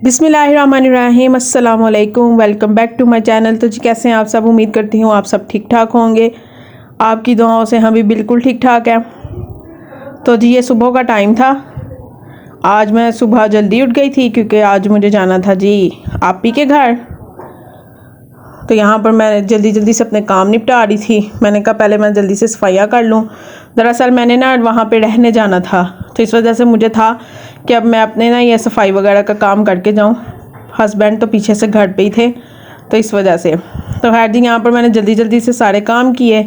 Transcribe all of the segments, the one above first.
बिस्मिल्लाहिर्रहमानिर्रहीम, अस्सलाम वालेकुम। Welcome back to my channel. तो जी कैसे हैं आप सब? उम्मीद करती हूँ आप सब ठीक ठाक होंगे। आपकी दुआओं से हम भी बिल्कुल ठीक ठाक हैं। तो जी ये सुबह का टाइम था। आज मैं सुबह जल्दी उठ गई थी क्योंकि आज मुझे जाना था जी आपी के घर। तो यहाँ पर मैं जल्दी से अपने काम निपटा रही थी। मैंने कहा पहले मैं जल्दी से सफाइयाँ कर लूँ। दरअसल मैंने ना वहाँ पे रहने जाना था, तो इस वजह से मुझे था कि अब मैं अपने ना ये सफाई वगैरह का काम करके जाऊँ। हस्बैंड तो पीछे से घर पे ही थे, तो इस वजह से तो खैर जी यहाँ पर मैंने जल्दी से सारे काम किए।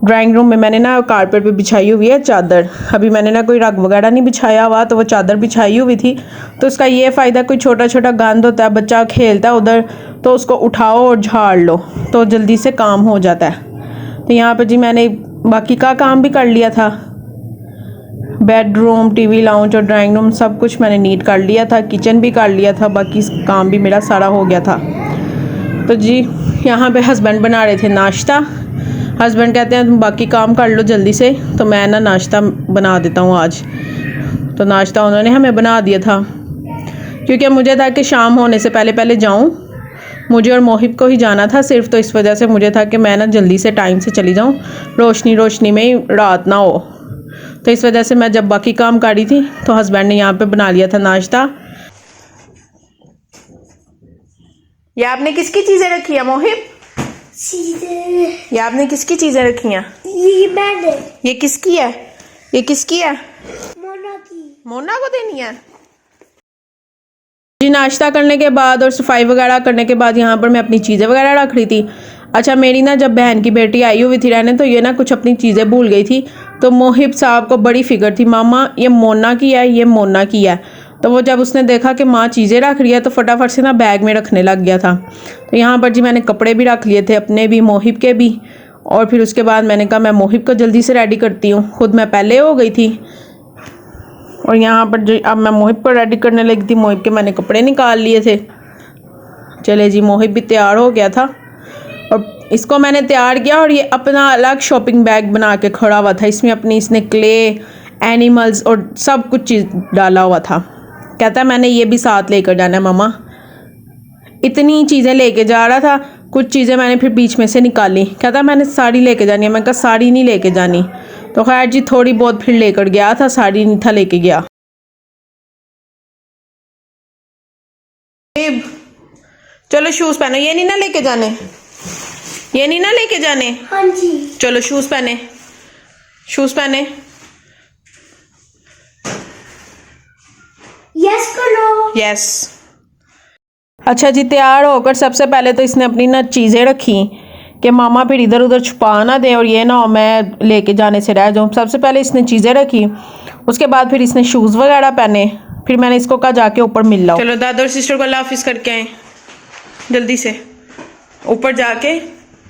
ड्राइंग रूम में मैंने ना कारपेट पे बिछाई हुई है चादर। अभी मैंने ना कोई रग वगैरह नहीं बिछाया हुआ, तो वो चादर बिछाई हुई थी। तो उसका ये फ़ायदा, कोई छोटा छोटा गंद होता है, बच्चा खेलता है उधर, तो उसको उठाओ और झाड़ लो तो जल्दी से काम हो जाता है। तो यहाँ पर जी मैंने बाकी का काम भी कर लिया था। बेडरूम, टीवी लाउंज और ड्राइंग रूम सब कुछ मैंने नीट कर लिया था। किचन भी कर लिया था, बाकी काम भी मेरा सारा हो गया था। तो जी यहाँ पे हस्बैंड बना रहे थे नाश्ता। हस्बैंड कहते हैं तुम बाकी काम कर लो जल्दी से, तो मैं ना नाश्ता बना देता हूँ आज। तो नाश्ता उन्होंने हमें बना दिया था क्योंकि मुझे था कि शाम होने से पहले जाऊँ। मुझे और मोहिब को ही जाना था सिर्फ, तो इस वजह से मुझे था कि मैं ना जल्दी से टाइम से चली जाऊँ, रोशनी में ही रात ना हो। तो इस वजह से मैं जब बाकी काम कर रही थी तो हस्बैंड ने यहाँ पे बना लिया था नाश्ता। ये आपने किसकी चीज़ें रखी है मोहिब? ये आपने किसकी चीज़ें रखी हैं? ये मैंने। ये किसकी है? ये किसकी है? मोना की। मोना को देनी है जी। नाश्ता करने के बाद और सफाई वगैरह करने के बाद यहाँ पर मैं अपनी चीज़ें वगैरह रख रही थी। अच्छा, मेरी ना जब बहन की बेटी आई हुई थी रहने, तो ये ना कुछ अपनी चीज़ें भूल गई थी। तो मोहिब साहब को बड़ी फिक्र थी, मामा ये मोना की है, ये मोना की है। तो वो जब उसने देखा कि माँ चीज़ें रख रही है तो फटाफट से ना बैग में रखने लग गया था। तो यहाँ पर जी मैंने कपड़े भी रख लिए थे, अपने भी मोहिब के भी। और फिर उसके बाद मैंने कहा मैं मोहिब को जल्दी से रेडी करती हूँ, खुद मैं पहले हो गई थी। और यहाँ पर जो अब मैं मोहिब को रेडी करने लगी थी, मोहिब के मैंने कपड़े निकाल लिए थे। चले जी, मोहिब भी तैयार हो गया था और इसको मैंने तैयार किया। और ये अपना अलग शॉपिंग बैग बना के खड़ा हुआ था। इसमें अपनी इसने क्ले, एनिमल्स और सब कुछ चीज़ डाला हुआ था। कहता है मैंने ये भी साथ लेकर जाना है मम्मा। इतनी चीज़ें लेके जा रहा था, कुछ चीज़ें मैंने फिर बीच में से निकाली। कहता मैंने साड़ी लेके जानी है। मैं कहा साड़ी नहीं लेके जानी। तो खैर जी थोड़ी बहुत फिर लेकर गया था, साड़ी नहीं था लेके गया। चलो शूज़ पहनो। ये नहीं ना लेके जाने, ये नहीं ना लेके जाने। हाँ जी। चलो शूज़ पहने, शूज़ पहने। यस करो। यस। अच्छा जी, तैयार होकर सबसे पहले तो इसने अपनी ना चीज़ें रखी कि मामा फिर इधर उधर छुपा ना दे और ये ना हो मैं लेके जाने से रह जाऊँ। सबसे पहले इसने चीज़ें रखी, उसके बाद फिर इसने शूज़ वगैरह पहने। फिर मैंने इसको कहा जाके ऊपर मिल लो। चलो दादा और सिस्टर को अल्लाह हाफिज़ करके आए जल्दी से। ऊपर जाके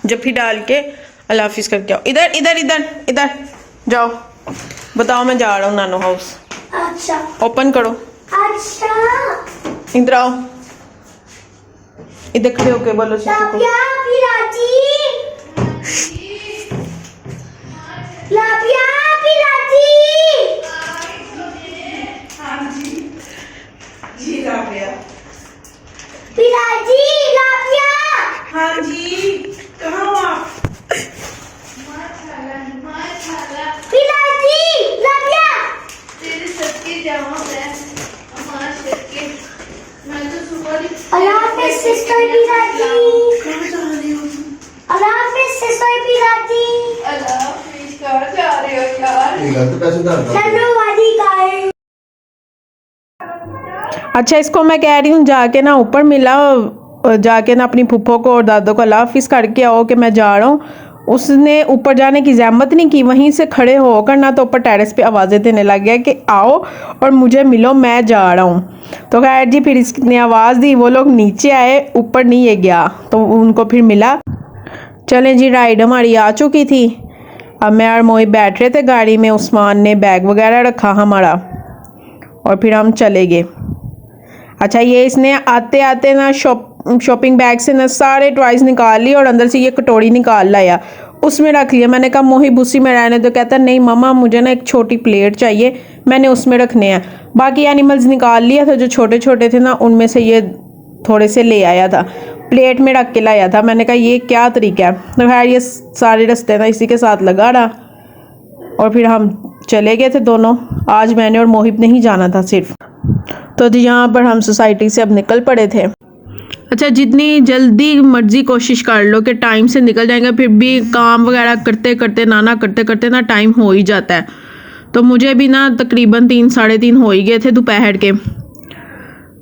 जफ्फी डाल के अल्लाह हाफिज़ करके आओ। इधर इधर इधर इधर जाओ, बताओ मैं जा रहा हूँ नानो हाउस। अच्छा। ओपन करो। अच्छा। इधर आओ, इधर खड़े होके बोलो सिस्टर को। हाँ जी, कहाँ हो आप? अच्छा, इसको मैं कह रही हूँ जाके ना ऊपर मिला, जाके ना अपनी फूफो को और दादो को अल्लाह हाफिज़ करके आओ कि मैं जा रहा हूँ। उसने ऊपर जाने की ज़हमत नहीं की, वहीं से खड़े होकर ना तो ऊपर टेरेस पे आवाज़ें देने लग गया कि आओ और मुझे मिलो, मैं जा रहा हूँ। तो खैर जी फिर इसने आवाज़ दी, वो लोग नीचे आए, ऊपर नहीं ये गया, तो उनको फिर मिला। चलें जी, राइड हमारी आ चुकी थी। अब मैं और मोहिब बैठ रहे थे गाड़ी में, उस्मान ने बैग वगैरह रखा हमारा और फिर हम चले गए। अच्छा, ये इसने आते आते ना शॉपिंग बैग से ना सारे टॉयज़ निकाल लिए और अंदर से ये कटोरी निकाल लाया उसमें रख लिया। मैंने कहा मोहिब उसी में रहने दो। कहता नहीं मम्मा मुझे ना एक छोटी प्लेट चाहिए, मैंने उसमें रखने हैं। बाकी एनिमल्स निकाल लिया था, जो छोटे छोटे थे ना उनमें से ये थोड़े से ले आया था, प्लेट में रख के लाया था। मैंने कहा ये क्या तरीका है। तो खैर ये सारे रास्ते ना इसी के साथ लगा रहा और फिर हम चले गए थे दोनों। आज मैंने और मोहिब ने ही जाना था सिर्फ। तो यहाँ पर हम सोसाइटी से अब निकल पड़े थे। अच्छा, जितनी जल्दी मर्जी कोशिश कर लो कि टाइम से निकल जाएंगे, फिर भी काम वगैरह करते करते नाना करते करते ना टाइम हो ही जाता है। तो मुझे भी ना तकरीबन 3 साढ़े 3 हो ही गए थे दोपहर के।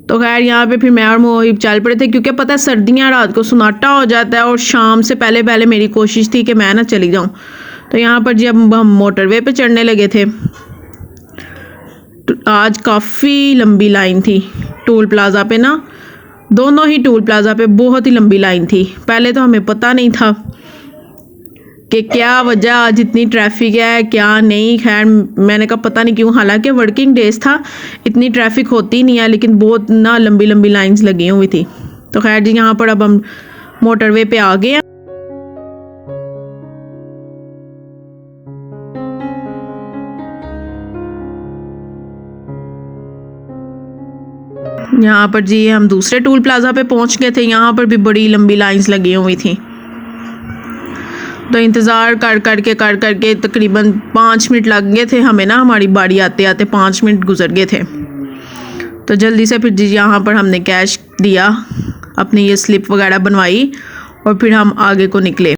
तो खैर यहाँ पे फिर मैं और मोहिब चल पड़े थे, क्योंकि पता है सर्दियाँ रात को सन्नाटा हो जाता है और शाम से पहले पहले मेरी कोशिश थी कि मैं ना चली जाऊँ। तो यहाँ पर जब हम मोटरवे पे चढ़ने लगे थे तो आज काफ़ी लंबी लाइन थी टोल प्लाज़ा पे ना, दोनों ही टोल प्लाज़ा पे बहुत ही लंबी लाइन थी। पहले तो हमें पता नहीं था कि क्या वजह आज इतनी ट्रैफिक है क्या नहीं। खैर मैंने कहा पता नहीं क्यों, हालांकि वर्किंग डेज था, इतनी ट्रैफिक होती नहीं है, लेकिन बहुत ना लंबी लंबी लाइंस लगी हुई थी। तो खैर जी यहाँ पर अब हम मोटरवे पे आ गए हैं। यहाँ पर जी हम दूसरे टोल प्लाज़ा पे पहुँच गए थे। यहाँ पर भी बड़ी लंबी लाइंस लगी हुई थी। तो इंतज़ार कर करके तकरीबन 5 मिनट लग गए थे हमें ना, हमारी बारी आते आते 5 मिनट गुजर गए थे। तो जल्दी से फिर जी यहाँ पर हमने कैश दिया, अपनी ये स्लिप वगैरह बनवाई और फिर हम आगे को निकले।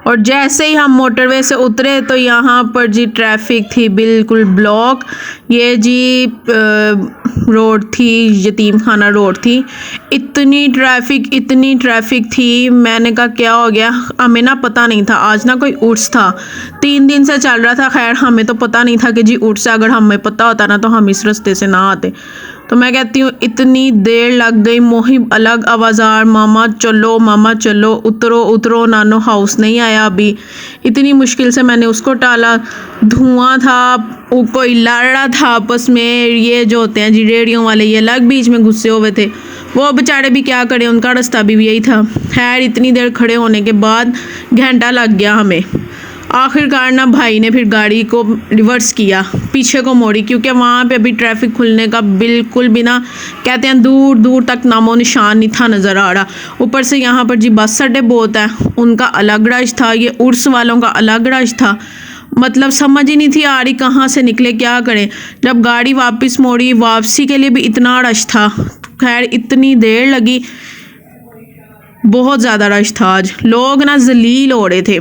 और जैसे ही हम मोटरवे से उतरे तो यहाँ पर जी ट्रैफिक थी बिल्कुल ब्लॉक। ये जी रोड थी, यतीम खाना रोड थी। इतनी ट्रैफिक थी, मैंने कहा क्या हो गया। हमें ना पता नहीं था, आज ना कोई उर्स था, 3 दिन से चल रहा था। खैर हमें तो पता नहीं था कि जी उर्स है, अगर हमें पता होता ना तो हम इस रास्ते से ना आते। तो मैं कहती हूँ इतनी देर लग गई। मोहिब अलग आवाज़ार, मामा चलो, उतरो, नानो हाउस नहीं आया अभी। इतनी मुश्किल से मैंने उसको टाला। धुआं था, कोई लड़ रहा था आपस में। ये जो होते हैं जी रेडियो वाले, ये अलग बीच में गुस्से हुए थे। वो बेचारे भी क्या करें, उनका रास्ता भी यही था। खैर इतनी देर खड़े होने के बाद घंटा लग गया हमें। आखिरकार ना भाई ने फिर गाड़ी को रिवर्स किया, पीछे को मोड़ी, क्योंकि वहाँ पे अभी ट्रैफिक खुलने का बिल्कुल भी ना, कहते हैं दूर दूर तक नामो निशान नहीं था नज़र आ रहा। ऊपर से यहाँ पर जी बस अड्डे बहुत है, उनका अलग रश था, ये उर्स वालों का अलग रश था। मतलब समझ ही नहीं थी आ रही कहाँ से निकले, क्या करें। जब गाड़ी वापस मोड़ी, वापसी के लिए भी इतना रश था। खैर इतनी देर लगी, बहुत ज़्यादा रश था। आज लोग ना जलील हो रहे थे।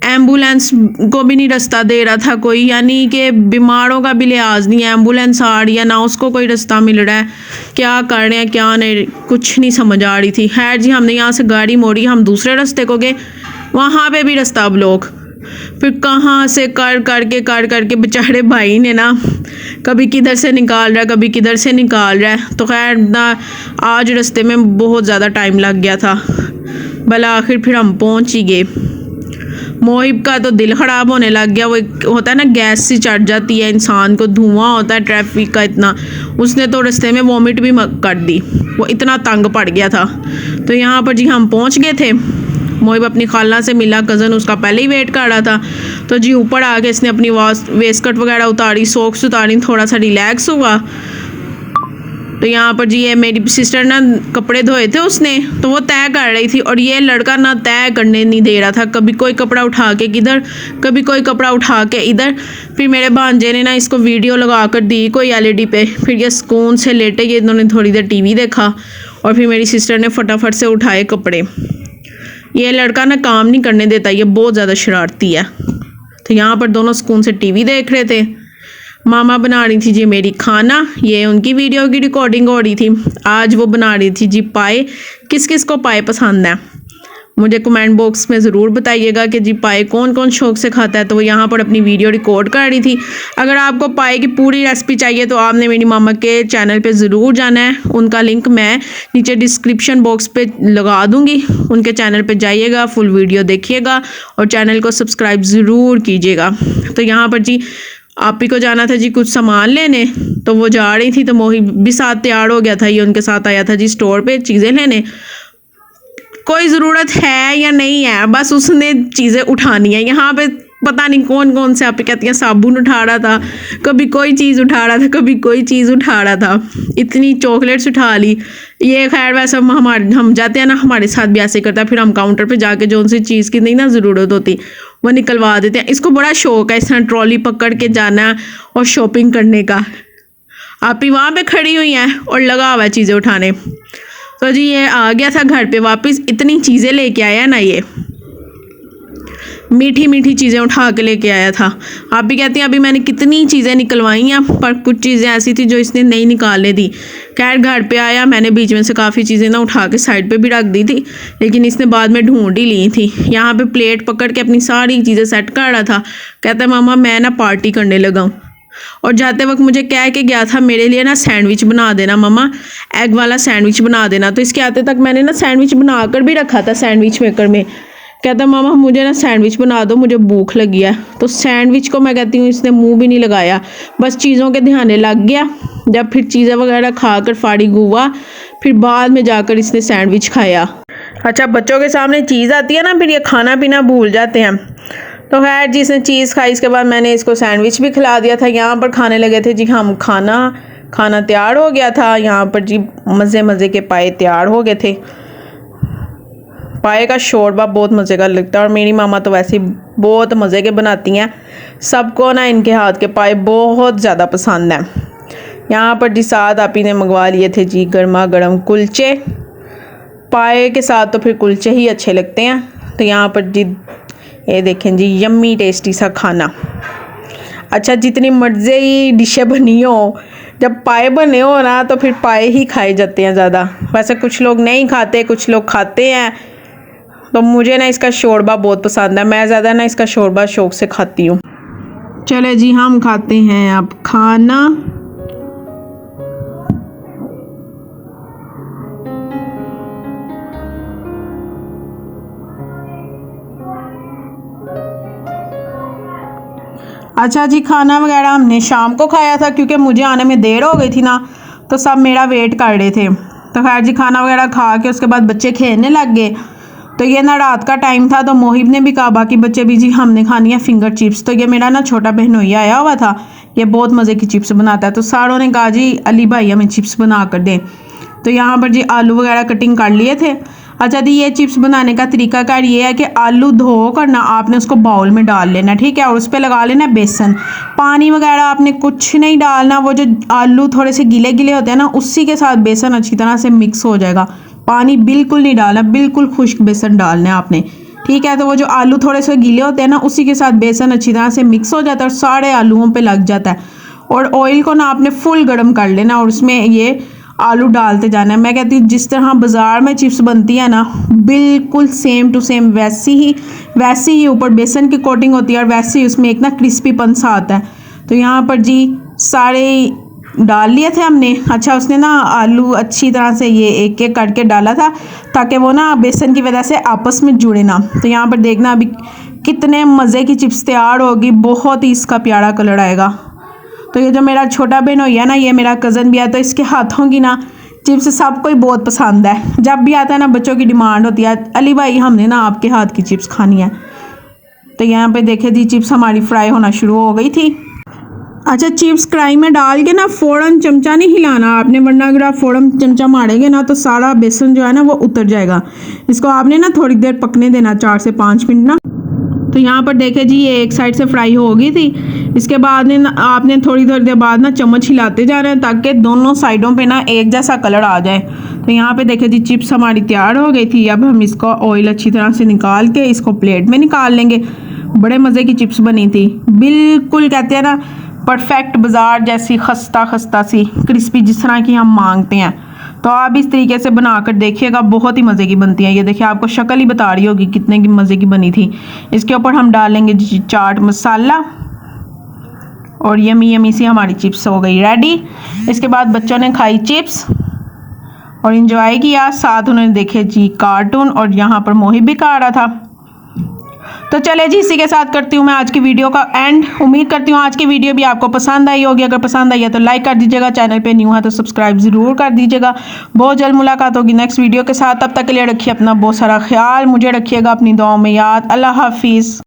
एम्बुलेंस को भी नहीं रास्ता दे रहा था कोई, यानी कि बीमारों का भी लिहाज नहीं है। एम्बुलेंस आ रही है ना, उसको कोई रास्ता मिल रहा है, क्या कर रहे हैं क्या नहीं, कुछ नहीं समझ आ रही थी। खैर जी हमने यहाँ से गाड़ी मोड़ी, हम दूसरे रास्ते को गए, वहाँ पे भी रास्ता ब्लॉक। फिर कहाँ से कर करके बेचारे भाई ने ना कभी किधर से निकाल रहा है, कभी किधर से निकाल रहा है। तो खैर ना आज रास्ते में बहुत ज़्यादा टाइम लग गया था, भला आखिर फिर हम पहुँच ही गए। मोहिब का तो दिल ख़राब होने लग गया। वो होता है ना गैस सी चढ़ जाती है इंसान को, धुआं होता है ट्रैफिक का इतना। उसने तो रास्ते में वॉमिट भी कर दी, वो इतना तंग पड़ गया था। तो यहाँ पर जी हम पहुँच गए थे मोहिब अपनी खाला से मिला, कज़न उसका पहले ही वेट कर रहा था। तो जी ऊपर आके इसने अपनी वेस्टकोट वगैरह उतारी, सॉक्स उतारी, थोड़ा सा रिलैक्स हुआ। तो यहाँ पर जी ये मेरी सिस्टर ना कपड़े धोए थे उसने, तो वो तय कर रही थी और ये लड़का ना तय करने नहीं दे रहा था, कभी कोई कपड़ा उठा के किधर, कभी कोई कपड़ा उठा के इधर। फिर मेरे भांजे ने ना इसको वीडियो लगा कर दी कोई एलईडी पे, फिर ये सुकून से लेटे, ये इन्होंने थोड़ी देर टीवी देखा और फिर मेरी सिस्टर ने फटाफट से उठाए कपड़े। ये लड़का ना काम नहीं करने देता, ये बहुत ज़्यादा शरारती है। तो यहाँ पर दोनों सुकून से टीवी देख रहे थे। मामा बना रही थी जी मेरी खाना, ये उनकी वीडियो की रिकॉर्डिंग हो रही थी। आज वो बना रही थी जी पाए। किस किस को पाए पसंद है मुझे कमेंट बॉक्स में ज़रूर बताइएगा कि जी पाए कौन कौन शौक़ से खाता है। तो वो यहाँ पर अपनी वीडियो रिकॉर्ड कर रही थी। अगर आपको पाए की पूरी रेसिपी चाहिए तो आपने मेरी मामा के चैनल पे ज़रूर जाना है, उनका लिंक मैं नीचे डिस्क्रिप्शन बॉक्स पे लगा दूँगी। उनके चैनल पे जाइएगा, फुल वीडियो देखिएगा और चैनल को सब्सक्राइब ज़रूर कीजिएगा। तो यहाँ पर जी आप ही को जाना था जी कुछ सामान लेने, तो वो जा रही थी, तो मोहिब भी साथ तैयार हो गया था, ये उनके साथ आया था जी स्टोर पे चीज़ें लेने। कोई ज़रूरत है या नहीं है, बस उसने चीज़ें उठानी है। यहाँ पे पता नहीं कौन कौन से, आप कहती हैं साबुन उठा रहा था, कभी कोई चीज़ उठा रहा था, कभी कोई चीज़ उठा रहा था, इतनी चॉकलेट्स उठा ली। ये खैर वैसे हम जाते हैं ना, हमारे साथ भी ऐसे करता है, फिर हम काउंटर पे जाके जो उनसे चीज़ की नहीं ना ज़रूरत होती वो निकलवा देते हैं। इसको बड़ा शौक है इस तरह ट्रॉली पकड़ के जाना और शॉपिंग करने का। आप ही वहाँ पे खड़ी हुई हैं और लगा हुआ है चीज़ें उठाने। तो जी ये आ गया था घर पे वापस, इतनी चीज़ें लेके आया ना, ये मीठी मीठी चीज़ें उठा के लेके आया था। आप भी कहती हैं अभी मैंने कितनी चीज़ें निकलवाई हैं, पर कुछ चीज़ें ऐसी थी जो इसने नहीं निकालने दी। खैर घर पे आया, मैंने बीच में से काफ़ी चीज़ें ना उठा के साइड पे भी रख दी थी, लेकिन इसने बाद में ढूंढ ही ली थी। यहाँ पे प्लेट पकड़ के अपनी सारी चीज़ें सेट कर रहा था। कहता है मामा मैं ना पार्टी करने लगा हूँ। और जाते वक्त मुझे कह के गया था मेरे लिए ना सैंडविच बना देना मम्मा, एग वाला सैंडविच बना देना। तो इसके आते तक मैंने ना सैंडविच बना कर भी रखा था सैंडविच मेकर में। कहता मामा मुझे ना सैंडविच बना दो, मुझे भूख लगी है। तो सैंडविच को मैं कहती हूँ इसने मुंह भी नहीं लगाया, बस चीज़ों के ध्यान लग गया। जब फिर चीज़ें वगैरह खाकर फारिग हुआ, फिर बाद में जाकर इसने सैंडविच खाया। अच्छा बच्चों के सामने चीज़ आती है ना, फिर ये खाना पीना भूल जाते हैं। तो खैर जिसने चीज़ खाई, इसके बाद मैंने इसको सैंडविच भी खिला दिया था। यहाँ पर खाने लगे थे जी हम, खाना तैयार हो गया था। यहाँ पर जी मज़े मज़े के पाए तैयार हो गए थे। पाए का शोरबा बहुत मज़े का लगता है और मेरी मामा तो वैसे ही बहुत मज़े के बनाती हैं। सबको ना इनके हाथ के पाए बहुत ज़्यादा पसंद हैं। यहाँ पर जी साथ आप ही ने मंगवा लिए थे जी गर्मा गर्म कुलचे। पाए के साथ तो फिर कुलचे ही अच्छे लगते हैं। तो यहाँ पर जी ये देखें जी यम्मी टेस्टी सा खाना। अच्छा जितनी मर्ज़ी ही डिशें बनी हो, जब पाए बने हो ना तो फिर पाए ही खाए जाते हैं ज़्यादा। वैसे कुछ लोग नहीं खाते, कुछ लोग खाते हैं। तो मुझे ना इसका शोरबा बहुत पसंद है, मैं ज़्यादा ना इसका शोरबा शौक़ से खाती हूँ। चले जी हम खाते हैं अब खाना। अच्छा जी खाना वगैरह हमने शाम को खाया था, क्योंकि मुझे आने में देर हो गई थी ना, तो सब मेरा वेट कर रहे थे। तो खैर जी खाना वगैरह खा के उसके बाद बच्चे खेलने लग गए। तो ये ना रात का टाइम था, तो मोहिब ने भी कहा बाकी बच्चे भी जी हमने खानी है फिंगर चिप्स। तो ये मेरा ना छोटा बहनोइया आया हुआ था, ये बहुत मज़े की चिप्स बनाता है। तो सारों ने कहा जी अली भाई हमें चिप्स बना कर दें। तो यहाँ पर जी आलू वगैरह कटिंग कर लिए थे। अच्छा जी ये चिप्स बनाने का तरीकाकार ये है कि आलू धो कर ना आपने उसको बाउल में डाल लेना, ठीक है, और उस पर लगा लेना बेसन। पानी वगैरह आपने कुछ नहीं डालना, वो जो आलू थोड़े से गीले गीले होते हैं ना, उसी के साथ बेसन अच्छी तरह से मिक्स हो जाएगा। पानी बिल्कुल नहीं डालना, बिल्कुल खुश्क बेसन डालना है आपने, ठीक है। तो वो जो आलू थोड़े से गीले होते हैं ना, उसी के साथ बेसन अच्छी तरह से मिक्स हो जाता है और सारे आलूओं पे लग जाता है। और ऑयल को ना आपने फुल गर्म कर लेना और उसमें ये आलू डालते जाना है। मैं कहती हूँ जिस तरह बाज़ार में चिप्स बनती है ना, बिल्कुल सेम टू सेम वैसी ही ऊपर बेसन की कोटिंग होती है और वैसे ही उसमें एक ना क्रिस्पीपन सा आता है। तो यहाँ पर जी सारे डाल लिए थे हमने। अच्छा उसने ना आलू अच्छी तरह से ये एक एक करके डाला था, ताकि वो ना बेसन की वजह से आपस में जुड़े ना। तो यहाँ पर देखना अभी कितने मज़े की चिप्स तैयार होगी, बहुत ही इसका प्यारा कलर आएगा। तो ये जो मेरा छोटा बहन हो ना, ये मेरा कज़न भी है, तो इसके हाथों की ना चिप्स सबको ही बहुत पसंद है। जब भी आता है ना बच्चों की डिमांड होती है, अली भाई हमने ना आपके हाथ की चिप्स खानी है। तो यहाँ पे देखे जी चिप्स हमारी फ्राई होना शुरू हो गई थी। अच्छा, चिप्स कढ़ाई में डाल के ना फ़ौरन चमचा नहीं हिलाना आपने, वरना अगर आप फ़ौरन चमचा मारेंगे ना तो सारा बेसन जो है ना वो उतर जाएगा। इसको आपने ना थोड़ी देर पकने देना, 4 से 5 मिनट ना। तो यहाँ पर देखे जी ये एक साइड से फ्राई हो गई थी। इसके बाद ने आपने थोड़ी देर बाद ना चम्मच हिलाते जा रहे हैं ताकि दोनों साइडों पे ना एक जैसा कलर आ जाए। तो यहाँ पे देखे जी चिप्स हमारी तैयार हो गई थी। अब हम इसको ऑयल अच्छी तरह से निकाल के इसको प्लेट में निकाल लेंगे। बड़े मज़े की चिप्स बनी थी, बिल्कुल कहते हैं ना परफेक्ट बाज़ार जैसी खस्ता खस्ता सी क्रिस्पी, जिस तरह की हम मांगते हैं। तो आप इस तरीके से बनाकर देखिएगा, बहुत ही मज़े की बनती है। ये देखिए आपको शक्ल ही बता रही होगी कितने की मज़े की बनी थी। इसके ऊपर हम डालेंगे चाट मसाला और यमी यमी सी हमारी चिप्स हो गई रेडी। इसके बाद बच्चों ने खाई चिप्स और इन्जॉय किया, साथ उन्होंने देखे जी कार्टून और यहाँ पर मोहित भी खा रहा था। तो चले जी इसी के साथ करती हूँ मैं आज की वीडियो का एंड। उम्मीद करती हूँ आज की वीडियो भी आपको पसंद आई होगी। अगर पसंद आई है तो लाइक कर दीजिएगा, चैनल पे न्यू है तो सब्सक्राइब ज़रूर कर दीजिएगा। बहुत जल्द मुलाकात होगी नेक्स्ट वीडियो के साथ। तब तक के लिए रखिए अपना बहुत सारा ख्याल, मुझे रखिएगा अपनी दुआओं में याद। अल्लाह हाफिज़।